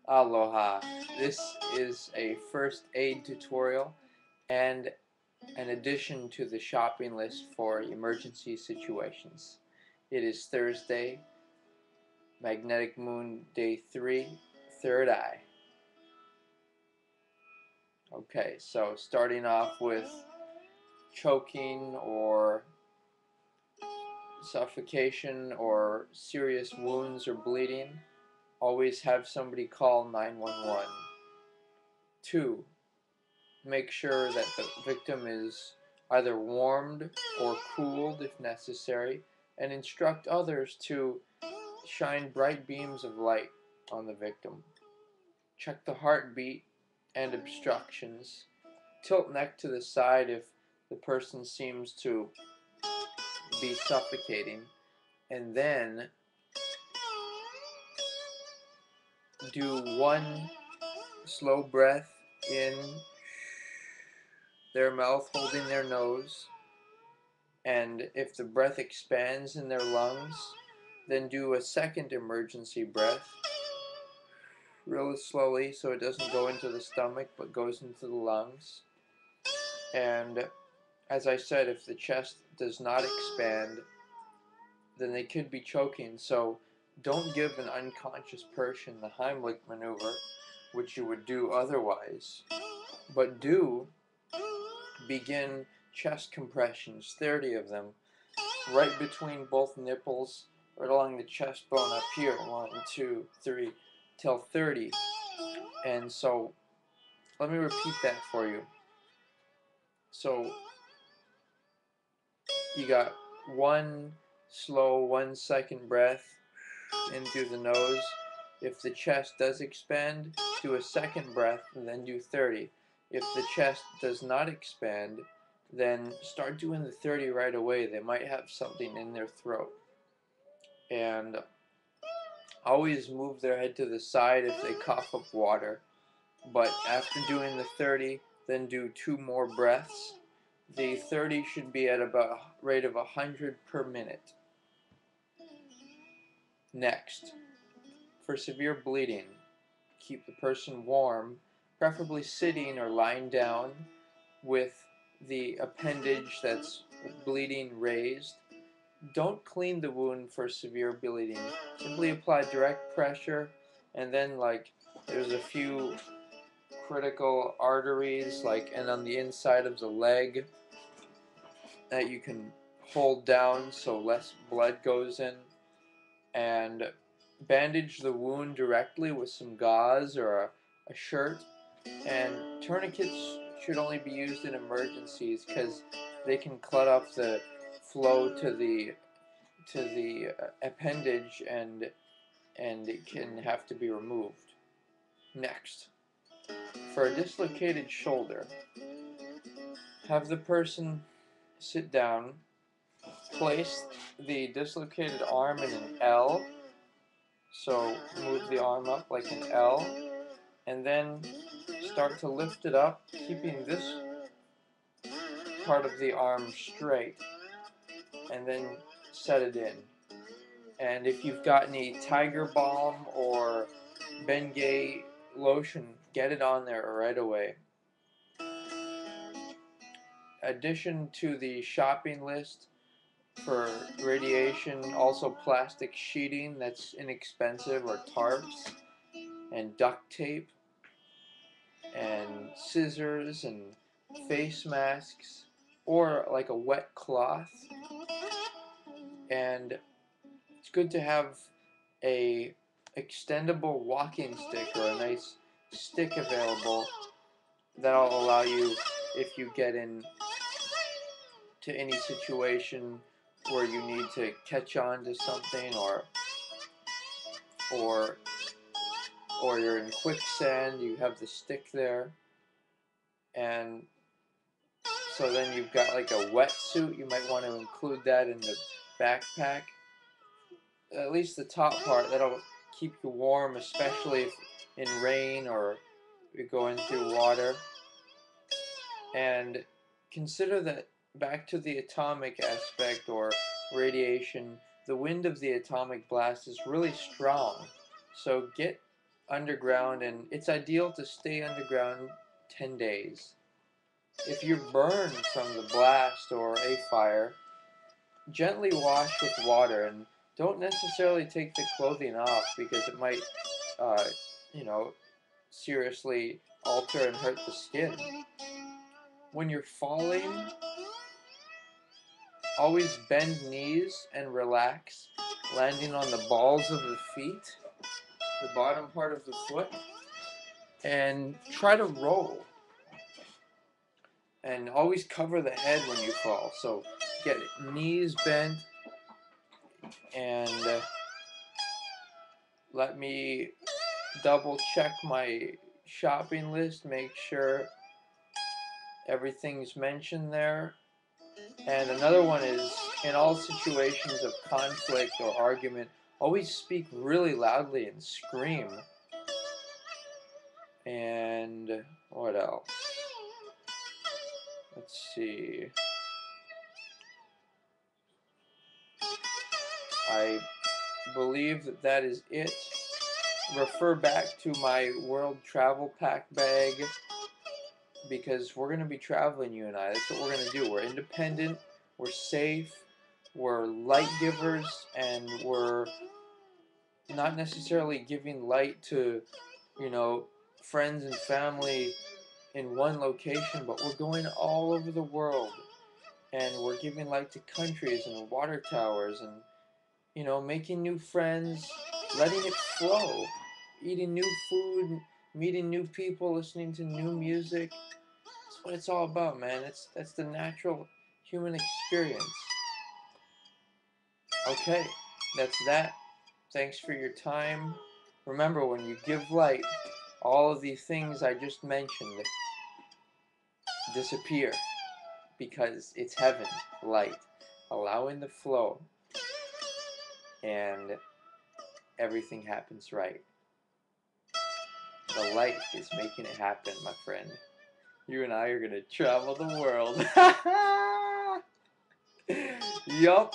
Aloha. This is a first aid tutorial and an addition to the shopping list for emergency situations. It is Thursday, Magnetic Moon Day 3, Third Eye. Okay, so starting off with choking or suffocation or serious wounds or bleeding, always have somebody call 911. 2. Make sure that the victim is either warmed or cooled if necessary, and instruct others to shine bright beams of light on the victim. Check the heartbeat and obstructions. Tilt neck to the side if the person seems to be suffocating, and then do one slow breath in their mouth, holding their nose, and if the breath expands in their lungs, then do a second emergency breath really slowly so it doesn't go into the stomach but goes into the lungs. And as I said, if the chest does not expand, then they could be choking, so don't give an unconscious person the Heimlich maneuver, which you would do otherwise, but do begin chest compressions, 30 of them, right between both nipples, right along the chest bone up here, 1, 2, 3, till 30. And so, let me repeat that for you. So, you got one slow 1 second breath in through the nose. If the chest does expand, do a second breath and then do 30. If the chest does not expand, then start doing the 30 right away. They might have something in their throat. And always move their head to the side if they cough up water. But after doing the 30, then do 2 more breaths. The 30 should be at about a rate of 100 per minute. Next, for severe bleeding, keep the person warm, preferably sitting or lying down with the appendage that's bleeding raised. Don't clean the wound for severe bleeding. Simply apply direct pressure, and then there's a few critical arteries and on the inside of the leg that you can hold down so less blood goes in, and bandage the wound directly with some gauze or a shirt. And tourniquets should only be used in emergencies because they can cut off the flow to the appendage, and it can have to be removed. Next, for a dislocated shoulder, have the person sit down, place the dislocated arm in an L, so move the arm up like an L, and then start to lift it up, keeping this part of the arm straight, and then set it in. And if you've got any Tiger Balm or Bengay lotion, get it on there right away. Addition to the shopping list for radiation, also plastic sheeting that's inexpensive, or tarps, and duct tape, and scissors, and face masks, or like a wet cloth. And it's good to have a extendable walking stick or a nice stick available that'll allow you, if you get in to any situation where you need to catch on to something, or you're in quicksand, you have the stick there. And so then you've got like a wetsuit, you might want to include that in the backpack. At least the top part, that'll keep you warm, especially if in rain or you're going through water. And consider that, back to the atomic aspect or radiation, the wind of the atomic blast is really strong. So get underground, and it's ideal to stay underground 10 days. If you're burned from the blast or a fire, gently wash with water and don't necessarily take the clothing off because it might, uh, you know, seriously alter and hurt the skin. When you're falling, always bend knees and relax, landing on the balls of the feet, the bottom part of the foot, and try to roll. And always cover the head when you fall. So get knees bent, and let me double check my shopping list, make sure everything's mentioned there. And another one is, in all situations of conflict or argument, always speak really loudly and scream. And what else? Let's see. I believe that that is it. Refer back to my world travel pack bag, because we're going to be traveling, you and I. That's what we're going to do. We're independent, we're safe, we're light givers, and we're not necessarily giving light to, you know, friends and family in one location, but we're going all over the world, and we're giving light to countries and water towers, and, you know, making new friends, letting it flow, eating new food, meeting new people, listening to new music. That's what it's all about, man. That's the natural human experience. Okay, that's that. Thanks for your time. Remember, when you give light, all of these things I just mentioned disappear, because it's heaven, light, allowing the flow, and everything happens right. The light is making it happen, my friend. You and I are gonna travel the world. Yup.